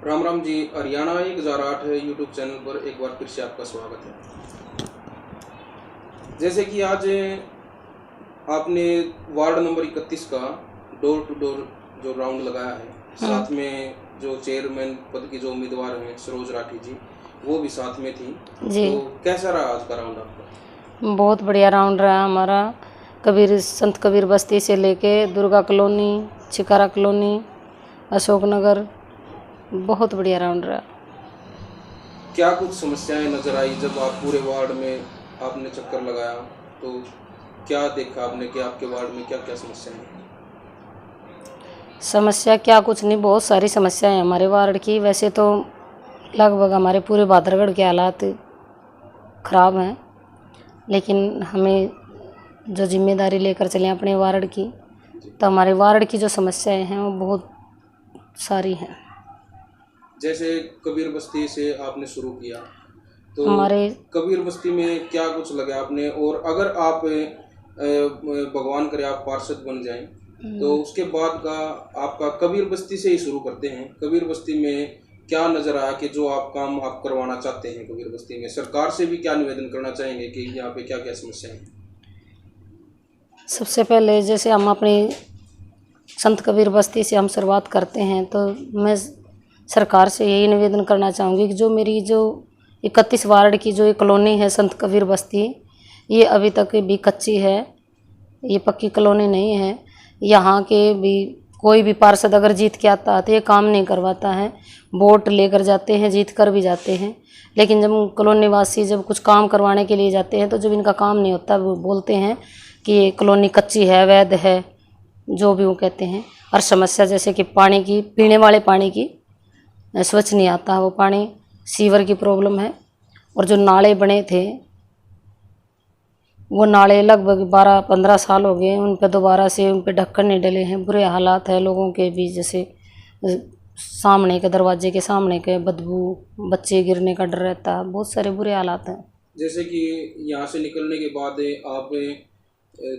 Ram Ram ji. Haryana 1008 YouTube channel पर एक बार फिर से आपका स्वागत है। जैसे कि आज आपने वार्ड नंबर 31 का डोर टू डोर जो राउंड लगाया है, साथ में जो चेयरमैन पद की जो उम्मीदवार हैं सरोज राठी जी, वो भी साथ में थी जी। तो कैसा रहा आज का राउंड आपका? बहुत बढ़िया राउंड रहा हमारा। संत कबीर बस्ती से लेके दुर्गा कॉलोनी, छिकारा कॉलोनी, अशोक नगर, बहुत बढ़िया राउंड रहा। क्या कुछ समस्याएं नजर आई जब आप पूरे वार्ड में आपने चक्कर लगाया, तो क्या देखा आपने कि आपके वार्ड में क्या क्या समस्याएं हैं? समस्या क्या कुछ नहीं, बहुत सारी समस्याएं हैं हमारे वार्ड की। वैसे तो लगभग हमारे पूरे बादरगढ़ के हालात खराब हैं, लेकिन हमें जो जिम्मेदारी लेकर चले अपने वार्ड की, तो हमारे वार्ड की जो समस्याएं हैं वो बहुत सारी हैं। जैसे कबीर बस्ती से आपने शुरू किया, तो हमारे कबीर बस्ती में क्या कुछ लगा आपने, और अगर आप भगवान करे आप पार्षद बन जाएं, तो उसके बाद का आपका कबीर बस्ती से ही शुरू करते हैं। कबीर बस्ती में क्या नजर आया कि जो आप काम आप करवाना चाहते हैं कबीर बस्ती में, सरकार से भी क्या निवेदन करना चाहेंगे कि यहाँ पे क्या क्या समस्याएं हैं? सबसे पहले जैसे हम अपनी संत कबीर बस्ती से हम शुरुआत करते हैं, तो मैं सरकार से यही निवेदन करना चाहूँगी कि जो मेरी जो 31 वार्ड की जो एक कॉलोनी है संत कबीर बस्ती, ये अभी तक भी कच्ची है, ये पक्की कॉलोनी नहीं है। यहाँ के भी कोई भी पार्षद अगर जीत के आता है तो ये काम नहीं करवाता है। वोट लेकर जाते हैं, जीत कर भी जाते हैं, लेकिन जब कॉलोनी वासी जब कुछ काम करवाने के लिए जाते हैं तो जब इनका काम नहीं होता वो बोलते हैं कि ये कॉलोनी कच्ची है, अवैध है, जो भी वो कहते हैं। और समस्या जैसे कि पानी की, पीने वाले पानी की स्वच्छ नहीं आता वो पानी, सीवर की प्रॉब्लम है। और जो नाले बने थे वो नाले लगभग 12-15 साल हो गए, उन पर दोबारा से उन पर ढक्कन नहीं डले हैं। बुरे हालात है लोगों के भी, जैसे सामने के दरवाजे के सामने के बदबू, बच्चे गिरने का डर रहता है, बहुत सारे बुरे हालात हैं। जैसे कि यहाँ से निकलने के बाद आप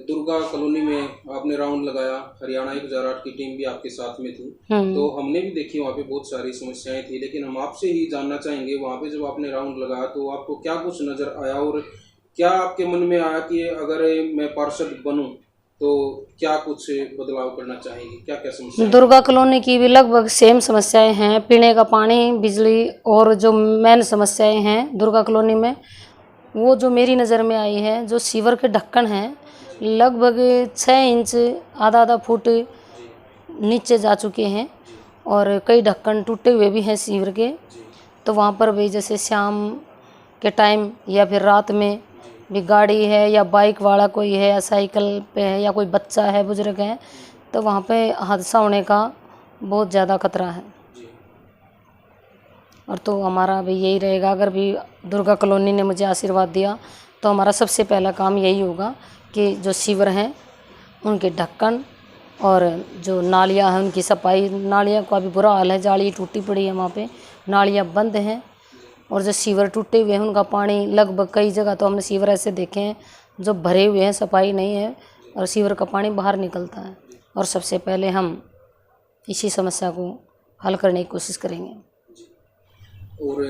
दुर्गा कॉलोनी में आपने राउंड लगाया, हरियाणा 1008 की टीम भी आपके साथ में थी, तो हमने भी देखी वहाँ पे बहुत सारी समस्याएं थी, लेकिन हम आपसे ही जानना चाहेंगे वहाँ पे जब आपने राउंड लगाया तो आपको क्या कुछ नज़र आया, और क्या आपके मन में आया कि अगर मैं पार्षद बनूं तो क्या कुछ बदलाव करना चाहेंगे, क्या क्या समस्या? दुर्गा कॉलोनी की भी लगभग सेम समस्याएं हैं, पीने का पानी, बिजली, और जो मेन समस्याएं हैं दुर्गा कॉलोनी में, वो जो मेरी नज़र में आई है, जो सीवर के ढक्कन हैं लगभग 6 इंच, आधा फुट नीचे जा चुके हैं, और कई ढक्कन टूटे हुए भी हैं सीवर के। तो वहाँ पर भी जैसे शाम के टाइम या फिर रात में भी गाड़ी है या बाइक वाला कोई है या साइकिल पे है या कोई बच्चा है, बुजुर्ग है, तो वहाँ पे हादसा होने का बहुत ज़्यादा खतरा है। और तो हमारा भी यही रहेगा, अगर भी दुर्गा कॉलोनी ने मुझे आशीर्वाद दिया तो हमारा सबसे पहला काम यही होगा कि जो सीवर हैं उनके ढक्कन और जो नालियाँ हैं उनकी सफाई। नालियाँ का भी बुरा हाल है, जाली टूटी पड़ी है वहाँ पे, नालियाँ बंद हैं, और जो सीवर टूटे हुए हैं उनका पानी लगभग कई जगह तो हमने सीवर ऐसे देखे हैं जो भरे हुए हैं, सफाई नहीं है, और सीवर का पानी बाहर निकलता है। और सबसे पहले हम इसी समस्या को हल करने की कोशिश करेंगे। और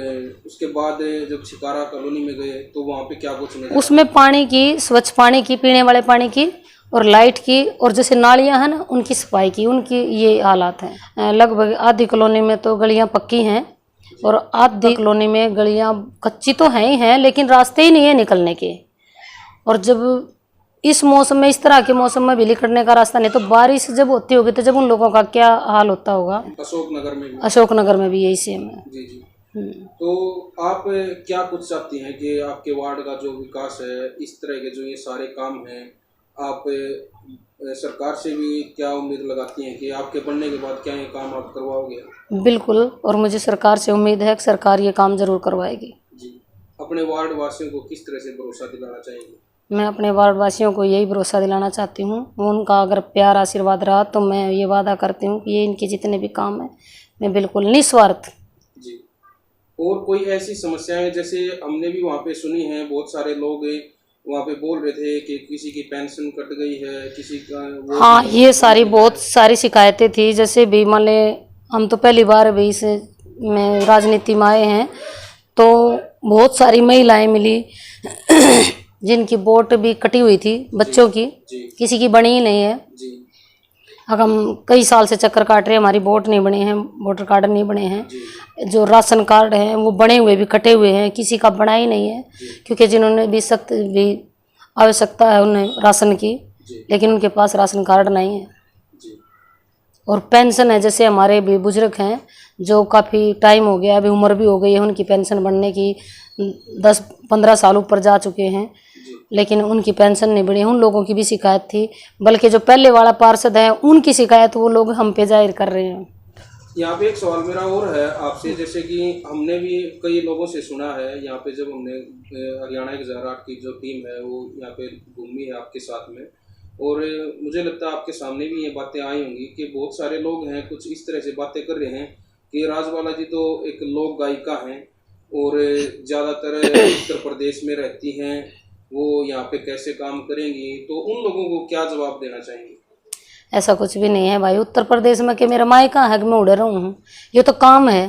उसके बाद जब छिकारा कॉलोनी में गए तो वहाँ पे क्या कुछ नजर? उसमें पानी की, स्वच्छ पानी की, पीने वाले पानी की, और लाइट की, और जैसे नालियाँ हैं ना उनकी सफाई की, उनकी ये हालात हैं। लगभग आधी कॉलोनी में तो गलियाँ पक्की हैं और आधी कॉलोनी में गलियाँ कच्ची तो हैं ही हैं, लेकिन रास्ते ही नहीं है निकलने के। और जब इस मौसम में, इस तरह के मौसम में बिजली कटने का रास्ता नहीं, तो बारिश जब होती होगी तो जब उन लोगों का क्या हाल होता होगा। अशोक नगर में भी यही सेम है। जी जी। तो आप क्या कुछ चाहती हैं कि आपके वार्ड का जो विकास है, इस तरह के जो ये सारे काम हैं, आप सरकार से भी क्या उम्मीद लगाती हैं कि आपके बनने के बाद क्या ये काम आप करवाओगे? बिल्कुल, और मुझे सरकार से उम्मीद है कि सरकार ये काम जरूर करवाएगी। जी। अपने वार्ड वासियों को किस तरह से भरोसा दिलाना चाहेंगे? मैं अपने वार्ड वासियों को यही भरोसा दिलाना चाहती हूँ, उनका अगर प्यार आशीर्वाद रहा तो मैं ये वादा करती हूँ कि ये इनके जितने भी काम हैं मैं बिल्कुल निस्वार्थ। जी। और कोई ऐसी समस्याएं जैसे हमने भी वहाँ पे सुनी हैं, बहुत सारे लोग वहाँ पे बोल रहे थे कि किसी की पेंशन कट गई है, किसी का हाँ, ये सारी बहुत सारी शिकायतें थी। जैसे भी मान ले, हम तो पहली बार भी इस में राजनीति में आए हैं तो बहुत सारी महिलाएं मिली जिनकी वोट भी कटी हुई थी बच्चों की, किसी की बनी ही नहीं है। अब हम कई साल से चक्कर काट रहे हैं, हमारी वोट नहीं बने हैं, वोटर कार्ड नहीं बने हैं। जो राशन कार्ड हैं वो बने हुए भी कटे हुए हैं, किसी का बना ही नहीं है, क्योंकि जिन्होंने भी सख्त भी आवश्यकता है उन्हें राशन की, लेकिन उनके पास राशन कार्ड नहीं है। और पेंशन है, जैसे हमारे भी बुजुर्ग हैं जो काफ़ी टाइम हो गया, अभी उम्र भी हो गई है उनकी पेंशन बनने की, 10-15 साल ऊपर जा चुके हैं, लेकिन उनकी पेंशन नहीं बढ़ी। उन लोगों की भी शिकायत थी, बल्कि जो पहले वाला पार्षद है उनकी शिकायत वो लोग हम पे जाहिर कर रहे हैं। यहाँ पे एक सवाल मेरा और है आपसे, जैसे कि हमने भी कई लोगों से सुना है, यहाँ पे जब हमने हरियाणा 1008 की जो टीम है वो यहाँ पे घूमी है आपके साथ में, और मुझे लगता है आपके सामने भी ये बातें आई होंगी कि बहुत सारे लोग हैं कुछ इस तरह से बातें कर रहे हैं कि राजबाला जी तो एक लोक गायिका हैं और ज़्यादातर उत्तर प्रदेश में रहती हैं, वो यहाँ पे कैसे काम करेंगी, तो उन लोगों को क्या जवाब देना चाहेंगे? ऐसा कुछ भी नहीं है भाई, उत्तर प्रदेश में कि मेरा मायका है कि मैं उड़े रहूँ हूँ, ये तो काम है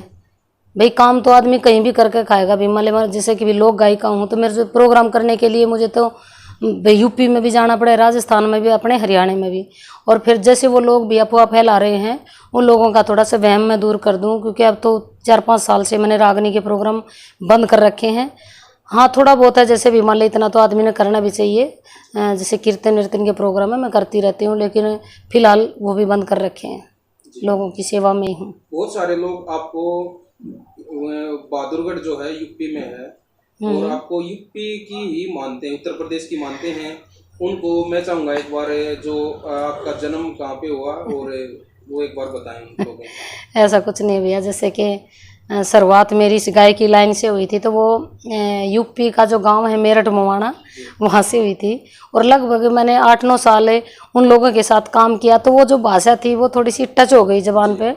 भाई। काम तो आदमी कहीं भी करके खाएगा भी। मान जैसे कि भी लोक गायिका हूँ तो मेरे प्रोग्राम करने के लिए मुझे तो यूपी में भी जाना पड़े, राजस्थान में भी, अपने हरियाणा में भी। और फिर जैसे वो लोग भी अफवाह फैला रहे हैं उन लोगों का थोड़ा सा वहम मैं दूर कर दूं, क्योंकि अब तो 4-5 साल से मैंने रागनी के प्रोग्राम बंद कर रखे हैं। हाँ थोड़ा बहुत है, जैसे भी मान लो इतना तो आदमी ने करना भी चाहिए, जैसे कीर्तन कीर्तन के प्रोग्राम है मैं करती रहती हूँ, लेकिन फिलहाल वो भी बंद कर रखे हैं, लोगों की सेवा में ही हूँ। बहुत सारे लोग आपको बहादुरगढ़ जो है यूपी में है और आपको यूपी की ही मानते हैं, उत्तर प्रदेश की मानते हैं। उनको मैं चाहूँगा एक बार जो आपका जन्म कहाँ पे हुआ और वो एक बार बताएं उन लोगों को। ऐसा कुछ नहीं भैया, जैसे कि शुरुआत मेरी इस गायकी लाइन से हुई थी, तो वो यूपी का जो गांव है मेरठ मवाना, वहाँ से हुई थी। और लगभग मैंने 8-9 साल उन लोगों के साथ काम किया, तो वो जो भाषा थी वो थोड़ी सी टच हो गई जबान पे,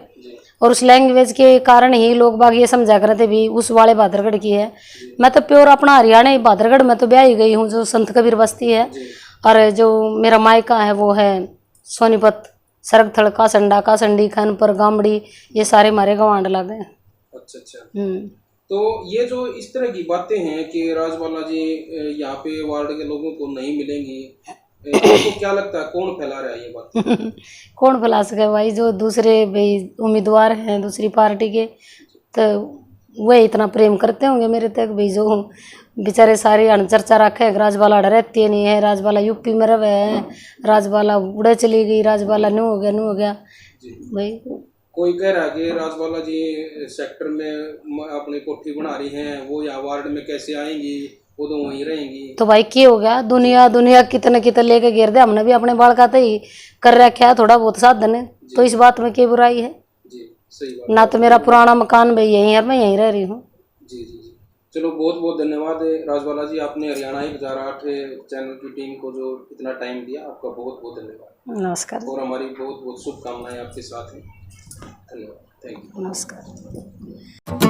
और उस लैंग्वेज के कारण ही लोग बाग ये समझा करते भी उस वाले बहादुरगढ़ की है। मैं तो प्योर अपना हरियाणा ही, बहादुरगढ़ में तो ब्याह ही गई हूँ, जो संत कबीर बस्ती है। और जो मेरा मायका है वो है सोनीपत, सरगथड़, कासंडा, कासंडी, खनपुर, गामड़ी, ये सारे हमारे गवांड लगे हैं। अच्छा। तो ये जो इस तरह की बातें हैं कि राजबाला जी यहाँ पे वार्ड के लोगों को नहीं मिलेंगी, आपको क्या लगता है कौन फैला रहा है ये बात? कौन फैला सके भाई, जो दूसरे भाई उम्मीदवार हैं दूसरी पार्टी के, तो वह इतना प्रेम करते होंगे मेरे तक भाई, जो बेचारे सारी अनचर्चा रखे है। राजबाला रहती नहीं है, राजबाला यूपी में रहे है, राजबाला उड़े चली गई, राजबाला न्यू हो गया भाई। कोई कह रहा है कि राजबाला जी सेक्टर में अपनी कोठी बना रही हैं, वो यहाँ वार्ड में कैसे आएंगी, वो तो वहीं रहेंगी। तो भाई क्या हो गया, दुनिया कितने लेके गिर दे, हमने भी अपने बाल का ही कर रखा है थोड़ा बहुत साधन है, तो इस बात में क्या बुराई है? जी सही बात। ना तो मेरा पुराना मकान भाई यहीं है, मैं यहीं रह रही हूँ। जी। चलो बहुत बहुत धन्यवाद राजबाला जी, आपने हरियाणा 1008 चैनल की टीम को जो इतना टाइम दिया, आपका बहुत बहुत धन्यवाद। नमस्कार। और हमारी बहुत बहुत शुभकामनाएं आपके साथ हैं। धन्यवाद, थैंक यू। नमस्कार।